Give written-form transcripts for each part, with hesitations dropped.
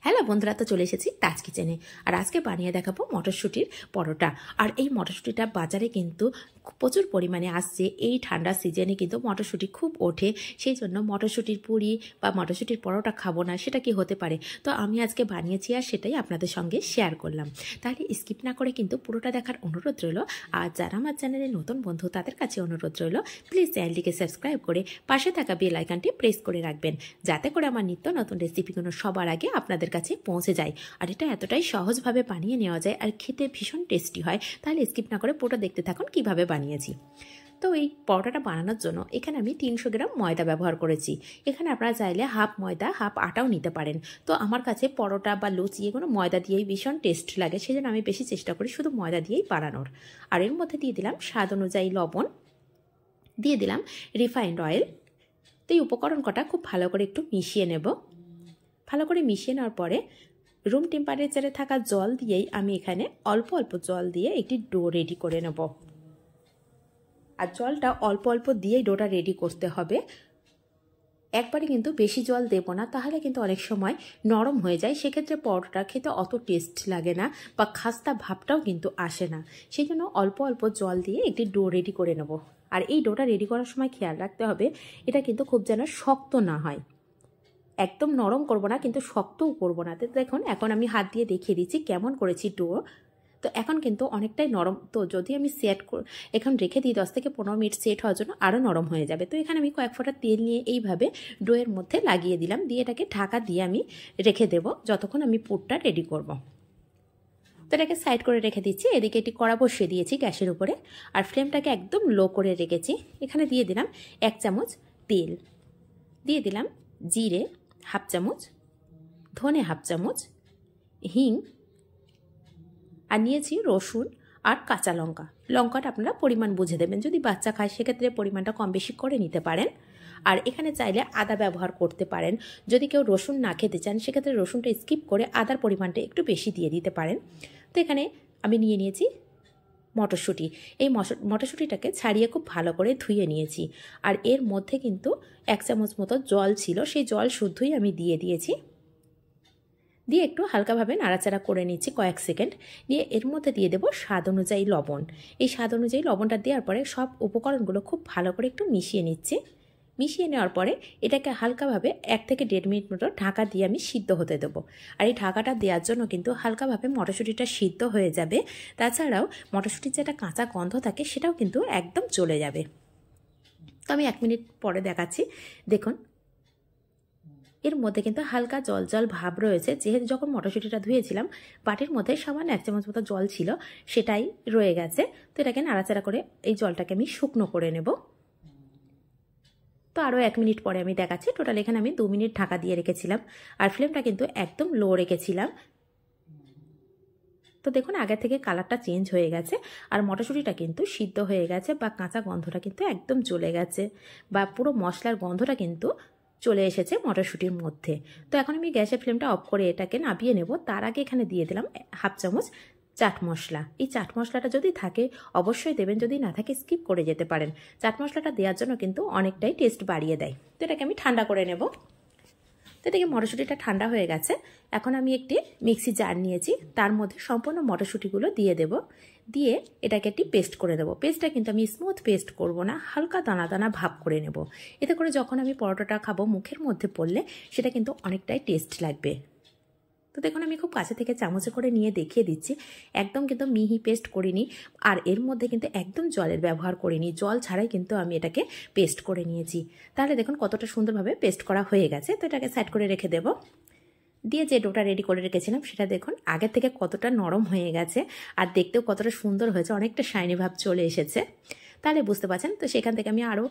Hello বন্ধুরা, তো চলে এসেছি তাজ কিচেনে। আর আজকে বানিয়ে দেখাবো মটরশুঁটির পরোটা। আর এই মটরশুঁটিটা বাজারে কিন্তু প্রচুর পরিমাণে আসছে। এই ঠান্ডার সিজনে কিন্তু মটরশুঁটি খুব ওঠে, সেই জন্য মটরশুঁটির পুরি বা মটরশুঁটির পরোটা খাবো না, সেটা কি হতে পারে? তো আমি আজকে বানিয়েছি আর সেটাই আপনাদের সঙ্গে শেয়ার করলাম। তাহলে স্কিপ না করে কিন্তু পুরোটা দেখার অনুরোধ রইল। আর যারা আমার চ্যানেলে নতুন বন্ধু তাদের কাছে অনুরোধ রইল, প্লিজ চ্যানেলটিকে সাবস্ক্রাইব করে পাশে থাকা বেল আইকনটি প্রেস করে রাখবেন, যাতে করে আমার নিত্য নতুন রেসিপিগুলো সবার আগে আপনাদের কাছে পৌঁছে যায়। আর এটা এতটাই সহজভাবে বানিয়ে নেওয়া যায় আর খেতে ভীষণ টেস্টি হয়। তাহলে স্কিপ না করে পুরোটা দেখতে থাকুন কিভাবে বানিয়েছি। তো এই পরোটাটা বানানোর জন্য এখানে আমি 300 গ্রাম ময়দা ব্যবহার করেছি। এখানে আপনারা চাইলে হাফ ময়দা হাফ আটাও নিতে পারেন। তো আমার কাছে পরোটা বা লুচি এগুলো ময়দা দিয়েই ভীষণ টেস্ট লাগে, সেজন্য আমি বেশি চেষ্টা করি শুধু ময়দা দিয়েই বানানোর। আর এর মধ্যে দিয়ে দিলাম স্বাদ অনুযায়ী লবণ, দিয়ে দিলাম রিফাইন্ড অয়েল। তো এই উপকরণ কটা খুব ভালো করে একটু মিশিয়ে নেব। ভালো করে মিশিয়ে নেওয়ার পরে রুম টেম্পারেচারে থাকা জল দিয়েই আমি এখানে অল্প অল্প জল দিয়ে একটি ডো রেডি করে নেব। আর জলটা অল্প অল্প দিয়েই ডোটা রেডি করতে হবে, একবারে কিন্তু বেশি জল দেব না, তাহলে কিন্তু অনেক সময় নরম হয়ে যায়, সেক্ষেত্রে পরোটা খেতে অত টেস্ট লাগে না বা খাস্তা ভাবটাও কিন্তু আসে না। সেই জন্য অল্প অল্প জল দিয়ে একটি ডো রেডি করে নেব। আর এই ডোটা রেডি করার সময় খেয়াল রাখতে হবে এটা কিন্তু খুব যেন শক্ত না হয়, একদম নরম করব না কিন্তু শক্তও করব না। তো দেখুন এখন আমি হাত দিয়ে দেখিয়ে দিচ্ছি কেমন করেছি ডো। তো এখন কিন্তু অনেকটাই নরম। তো যদি আমি এখন রেখে দিই 10 থেকে 15 মিনিট সেট হওয়ার জন্য, আরও নরম হয়ে যাবে। তো এখানে আমি কয়েক ফোঁটা তেল নিয়ে এইভাবে ডোয়ের মধ্যে লাগিয়ে দিলাম, দিয়ে এটাকে ঢাকা দিয়ে আমি রেখে দেব যতক্ষণ আমি পুরটা রেডি করব। তো এটাকে সাইড করে রেখে দিচ্ছি। এদিকে একটি কড়া বসিয়ে দিয়েছি গ্যাসের উপরে, আর ফ্লেমটাকে একদম লো করে রেখেছি। এখানে দিয়ে দিলাম 1 চামচ তেল, দিয়ে দিলাম জিরে হাফ চামচ, ধনে হাফ চামচ, হিং, আর নিয়েছি রসুন আর কাঁচা লঙ্কা। লঙ্কাটা আপনারা পরিমাণ বুঝে দেবেন, যদি বাচ্চা খায় সেক্ষেত্রে পরিমাণটা কম বেশি করে নিতে পারেন। আর এখানে চাইলে আদা ব্যবহার করতে পারেন। যদি কেউ রসুন না খেতে চান সেক্ষেত্রে রসুনটা স্কিপ করে আদার পরিমাণটা একটু বেশি দিয়ে দিতে পারেন। তো এখানে আমি নিয়ে নিয়েছি মটরশুঁটি। এই মটরশুঁটিটাকে ছাড়িয়ে খুব ভালো করে ধুয়ে নিয়েছি। আর এর মধ্যে কিন্তু 1 চামচ মতো জল ছিল, সেই জল শুদ্ধই আমি দিয়ে দিয়েছি। দিয়ে একটু হালকাভাবে নাড়াচাড়া করে নিচ্ছি কয়েক সেকেন্ড। নিয়ে এর মধ্যে দিয়ে দেবো স্বাদ অনুযায়ী লবণ। এই স্বাদ অনুযায়ী লবণটা দেওয়ার পরে সব উপকরণগুলো খুব ভালো করে একটু মিশিয়ে নিচ্ছি। মিশিয়ে নেওয়ার পরে এটাকে হালকাভাবে 1 থেকে 1.5 মিনিট মতো ঢাকা দিয়ে আমি সিদ্ধ হতে দেবো। আর এই ঢাকাটা দেওয়ার জন্য কিন্তু হালকাভাবে মটরশুঁটিটা সিদ্ধ হয়ে যাবে। তাছাড়াও মটরশুঁটির যেটা কাঁচা গন্ধ থাকে সেটাও কিন্তু একদম চলে যাবে। তো আমি 1 মিনিট পরে দেখাচ্ছি। দেখুন এর মধ্যে কিন্তু হালকা জল জল ভাব রয়েছে, যেহেতু যখন মটরশুঁটিটা ধুয়েছিলাম বাটির মধ্যে সামান্য 1 চামচ মতো জল ছিল, সেটাই রয়ে গেছে। তো এটাকে নাড়াচাড়া করে এই জলটাকে আমি শুকনো করে নেব। তো আরও 1 মিনিট পরে আমি দেখাচ্ছি। টোটাল এখানে আমি 2 মিনিট ঢাকা দিয়ে রেখেছিলাম, আর ফ্লেমটা কিন্তু একদম লো রেখেছিলাম। তো দেখুন আগে থেকে কালারটা চেঞ্জ হয়ে গেছে, আর মটরশুঁটিটা কিন্তু সিদ্ধ হয়ে গেছে বা কাঁচা গন্ধটা কিন্তু একদম চলে গেছে, বা পুরো মশলার গন্ধটা কিন্তু চলে এসেছে মটরশুঁটির মধ্যে। তো এখন আমি গ্যাসের ফ্লেমটা অফ করে এটাকে নামিয়ে নেব। তার আগে এখানে দিয়ে দিলাম হাফ চামচ চাট মশলা। এই চাট মশলাটা যদি থাকে অবশ্যই দেবেন, যদি না থাকে স্কিপ করে যেতে পারেন। চাট মশলাটা দেওয়ার জন্য কিন্তু অনেকটাই টেস্ট বাড়িয়ে দেয়। তো এটাকে আমি ঠান্ডা করে নেব। তো এদিকে মটরশুঁটিটা ঠান্ডা হয়ে গেছে। এখন আমি একটি মিক্সি জার নিয়েছি, তার মধ্যে সম্পূর্ণ মটরশুঁটিগুলো দিয়ে দেব। দিয়ে এটাকে একটি পেস্ট করে দেবো। পেস্টটা কিন্তু আমি স্মুথ পেস্ট করব না, হালকা দানা দানা ভাব করে নেব। এতে করে যখন আমি পরোটাটা খাবো মুখের মধ্যে পড়লে সেটা কিন্তু অনেকটাই টেস্ট লাগবে। তো দেখুন আমি খুব কাছে থেকে চামচে করে নিয়ে দেখিয়ে দিচ্ছি, একদম কিন্তু মিহি পেস্ট করিনি, আর এর মধ্যে কিন্তু একদম জলের ব্যবহার করিনি, জল ছাড়াই কিন্তু আমি এটাকে পেস্ট করে নিয়েছি। তাহলে দেখুন কতটা সুন্দরভাবে পেস্ট করা হয়ে গেছে। তো এটাকে সাইড করে রেখে দেব। দিয়ে যে ডোটা রেডি করে রেখেছিলাম সেটা দেখুন আগের থেকে কতটা নরম হয়ে গেছে, আর দেখতেও কতটা সুন্দর হয়েছে, অনেকটা শাইনি ভাব চলে এসেছে। তাহলে বুঝতে পারছেন। তো সেখান থেকে আমি আরও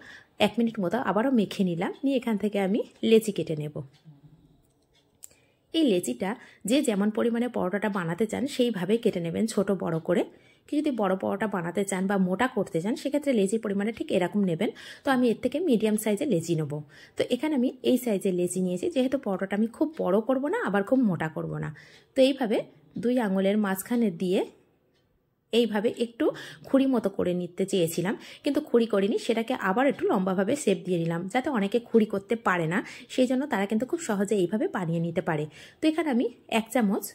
1 মিনিট মতো আবারও মেখে নিলাম। নিয়ে এখান থেকে আমি লেচি কেটে নেব। এই লেচিটা যে যেমন পরিমাণে পরোটাটা বানাতে চান সেইভাবেই কেটে নেবেন, ছোট বড় করে। কি যদি বড় পরোটা বানাতে চান বা মোটা করতে চান সেক্ষেত্রে লেচির পরিমাণে ঠিক এরকম নেবেন। তো আমি এর থেকে মিডিয়াম সাইজের লেচি নেব। তো এখানে আমি এই সাইজের লেচি নিয়েছি, যেহেতু পরোটাটা আমি খুব বড় করব না আবার খুব মোটা করব না। তো এইভাবে 2 আঙুলের মাঝখানে দিয়ে এইভাবে একটু খুঁড়ি মতো করে নিতে চেয়েছিলাম, কিন্তু খুঁড়ি করিনি, সেটাকে আবার একটু লম্বাভাবে শেপ দিয়ে নিলাম, যাতে অনেকে খুঁড়ি করতে পারে না সেই জন্য তারা কিন্তু খুব সহজে এইভাবে বানিয়ে নিতে পারে। তো এখানে আমি 1 চামচ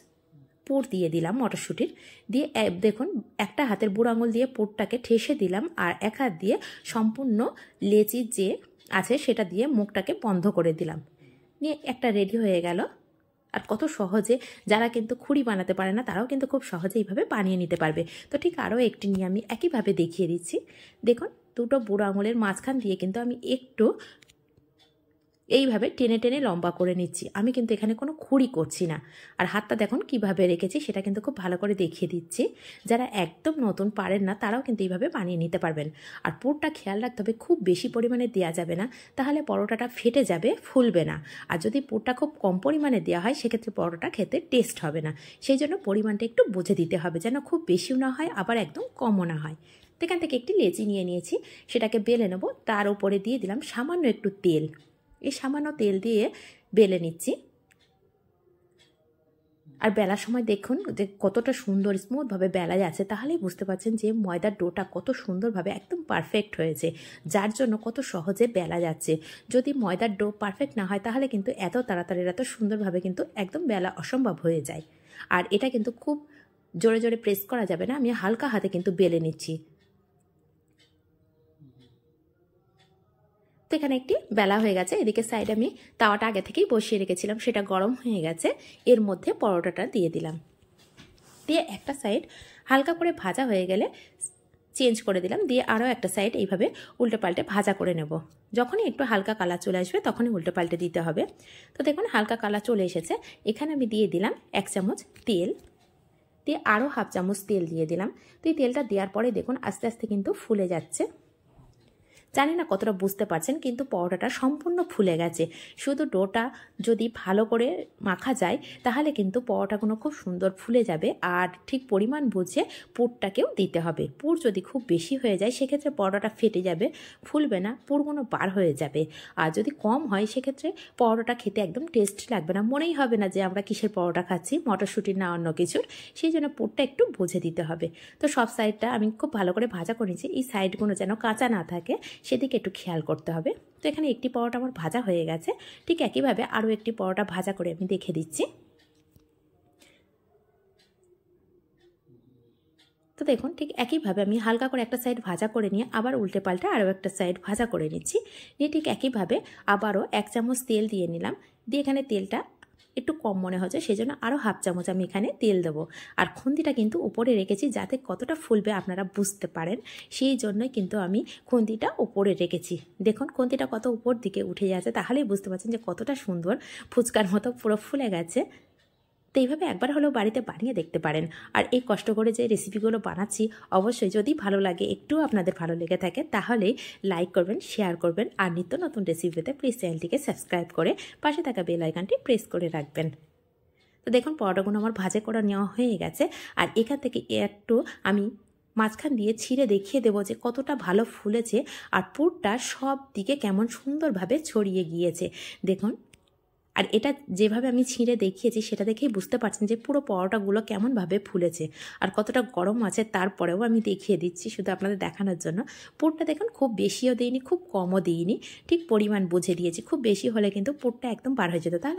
পুর দিয়ে দিলাম মটরশুঁটির, দিয়ে দেখুন একটা হাতের বুড়ো আঙুল দিয়ে পুরটাকে ঠেসে দিলাম, আর এক হাত দিয়ে সম্পূর্ণ লেচি যে আছে সেটা দিয়ে মুখটাকে বন্ধ করে দিলাম। নিয়ে একটা রেডি হয়ে গেল। আর কত সহজে, যারা কিন্তু খুঁড়ি বানাতে পারে না তারাও কিন্তু খুব সহজে এইভাবে বানিয়ে নিতে পারবে। তো ঠিক আরও একটি নিয়ে আমি একইভাবে দেখিয়ে দিচ্ছি। দেখুন দুটো বুড়ো আঙুলের মাঝখান দিয়ে কিন্তু আমি একটু এইভাবে টেনে টেনে লম্বা করে নিচ্ছি। আমি কিন্তু এখানে কোনো খুঁড়ি করছি না। আর হাতটা দেখুন কিভাবে রেখেছি সেটা কিন্তু খুব ভালো করে দেখিয়ে দিচ্ছি। যারা একদম নতুন পারেন না তারাও কিন্তু এইভাবে বানিয়ে নিতে পারবেন। আর পুরটা খেয়াল রাখতে হবে, খুব বেশি পরিমাণে দেওয়া যাবে না, তাহলে পরোটাটা ফেটে যাবে, ফুলবে না। আর যদি পুরটা খুব কম পরিমাণে দেওয়া হয় সেক্ষেত্রে পরোটা খেতে টেস্ট হবে না। সেই জন্য পরিমাণটা একটু বুঝে দিতে হবে, যেন খুব বেশিও না হয় আবার একদম কমও না হয়। এখান থেকে একটি লেচি নিয়ে নিয়েছি, সেটাকে বেলে নেব। তার উপরে দিয়ে দিলাম সামান্য একটু তেল। এই সামান্য তেল দিয়ে বেলে নিচ্ছি। আর বেলার সময় দেখুন যে কতটা সুন্দর স্মুথভাবে বেলা যাচ্ছে, তাহলেই বুঝতে পারছেন যে ময়দার ডোটা কত সুন্দরভাবে একদম পারফেক্ট হয়েছে, যার জন্য কত সহজে বেলা যাচ্ছে। যদি ময়দার ডো পারফেক্ট না হয় তাহলে কিন্তু এত তাড়াতাড়ি এত সুন্দরভাবে কিন্তু একদম বেলা অসম্ভব হয়ে যায়। আর এটা কিন্তু খুব জোরে জোরে প্রেস করা যাবে না, আমি হালকা হাতে কিন্তু বেলে নিচ্ছি। তো এখানে একটি বেলা হয়ে গেছে। এদিকে সাইড আমি তাওয়াটা আগে থেকেই বসিয়ে রেখেছিলাম, সেটা গরম হয়ে গেছে। এর মধ্যে পরোটাটা দিয়ে দিলাম, দিয়ে একটা সাইড হালকা করে ভাজা হয়ে গেলে চেঞ্জ করে দিলাম, দিয়ে আরও একটা সাইড এইভাবে উল্টে পাল্টে ভাজা করে নেব। যখনই একটু হালকা কালার চলে আসবে তখনই উল্টে পাল্টে দিতে হবে। তো দেখুন হালকা কালার চলে এসেছে। এখানে আমি দিয়ে দিলাম 1 চামচ তেল, দিয়ে আরও হাফ চামচ তেল দিয়ে দিলাম। তো এই তেলটা দেওয়ার পরে দেখুন আস্তে আস্তে কিন্তু ফুলে যাচ্ছে। জানি না কতটা বুঝতে পারছেন, কিন্তু পরোটাটা সম্পূর্ণ ফুলে গেছে। শুধু ডোটা যদি ভালো করে মাখা যায় তাহলে কিন্তু পরোটাগুলো খুব সুন্দর ফুলে যাবে। আর ঠিক পরিমাণ বুঝে পুরটাকেও দিতে হবে। পুর যদি খুব বেশি হয়ে যায় সেক্ষেত্রে পরোটাটা ফেটে যাবে, ফুলবে না, পুরগুলো বার হয়ে যাবে। আর যদি কম হয় সেক্ষেত্রে পরোটা খেতে একদম টেস্ট লাগবে না, মনেই হবে না যে আমরা কিসের পরোটা খাচ্ছি, মটরশুঁটির না অন্য কিছুর। সেই জন্য পুরটা একটু বুঝে দিতে হবে। তো সব সাইডটা আমি খুব ভালো করে ভাজা করে নিয়েছি, এই সাইডগুলো যেন কাঁচা না থাকে সেদিকে একটু খেয়াল করতে হবে। তো এখানে একটি পরোটা আমার ভাজা হয়ে গেছে, ঠিক একইভাবে আরও একটি পরোটা ভাজা করে আমি দেখে দিচ্ছি। তো দেখুন ঠিক একইভাবে আমি হালকা করে একটা সাইড ভাজা করে নিয়ে আবার উল্টে পাল্টে আরও একটা সাইড ভাজা করে নিচ্ছি। নিয়ে ঠিক একইভাবে আবারও 1 চামচ তেল দিয়ে নিলাম, দিয়ে এখানে তেলটা একটু কম মনে হচ্ছে সেই জন্য আরও হাফ চামচ আমি এখানে তেল দেবো। আর খুন্তিটা কিন্তু উপরে রেখেছি যাতে কতটা ফুলবে আপনারা বুঝতে পারেন, সেই জন্যই কিন্তু আমি খুন্তিটা উপরে রেখেছি। দেখুন খুন্তিটা কত উপর দিকে উঠে যাচ্ছে, তাহলেই বুঝতে পারছেন যে কতটা সুন্দর ফুচকার মতো পুরো ফুলে গেছে। তো এইভাবে একবার হলেও বাড়িতে বানিয়ে দেখতে পারেন। আর এই কষ্ট করে যে রেসিপিগুলো বানাচ্ছি অবশ্যই যদি ভালো লাগে, একটু আপনাদের ভালো লেগে থাকে তাহলে লাইক করবেন, শেয়ার করবেন। আর নিত্য নতুন রেসিপি পেতে প্লিজ চ্যানেলটিকে সাবস্ক্রাইব করে পাশে থাকা বেল আইকনটি প্রেস করে রাখবেন। তো দেখুন পরোটাগুলো আমার ভাজা করা নেওয়া হয়ে গেছে। আর এখান থেকে একটু আমি মাঝখান দিয়ে ছিঁড়ে দেখিয়ে দেবো যে কতটা ভালো ফুলেছে আর পুরটা সব দিকে কেমন সুন্দরভাবে ছড়িয়ে গিয়েছে দেখুন। আর এটা যেভাবে আমি ছিঁড়ে দেখিয়েছি সেটা দেখেই বুঝতে পারছেন যে পুরো পরোটাগুলো কেমনভাবে ফুলেছে আর কতটা গরম আছে। তারপরেও আমি দেখিয়ে দিচ্ছি শুধু আপনাদের দেখানোর জন্য। পুরটা দেখুন খুব বেশিও দিইনি, খুব কমও দিইনি, ঠিক পরিমাণ বুঝে দিয়েছি। খুব বেশি হলে কিন্তু পুরটা একদম বার হয়ে যেত, তাহলে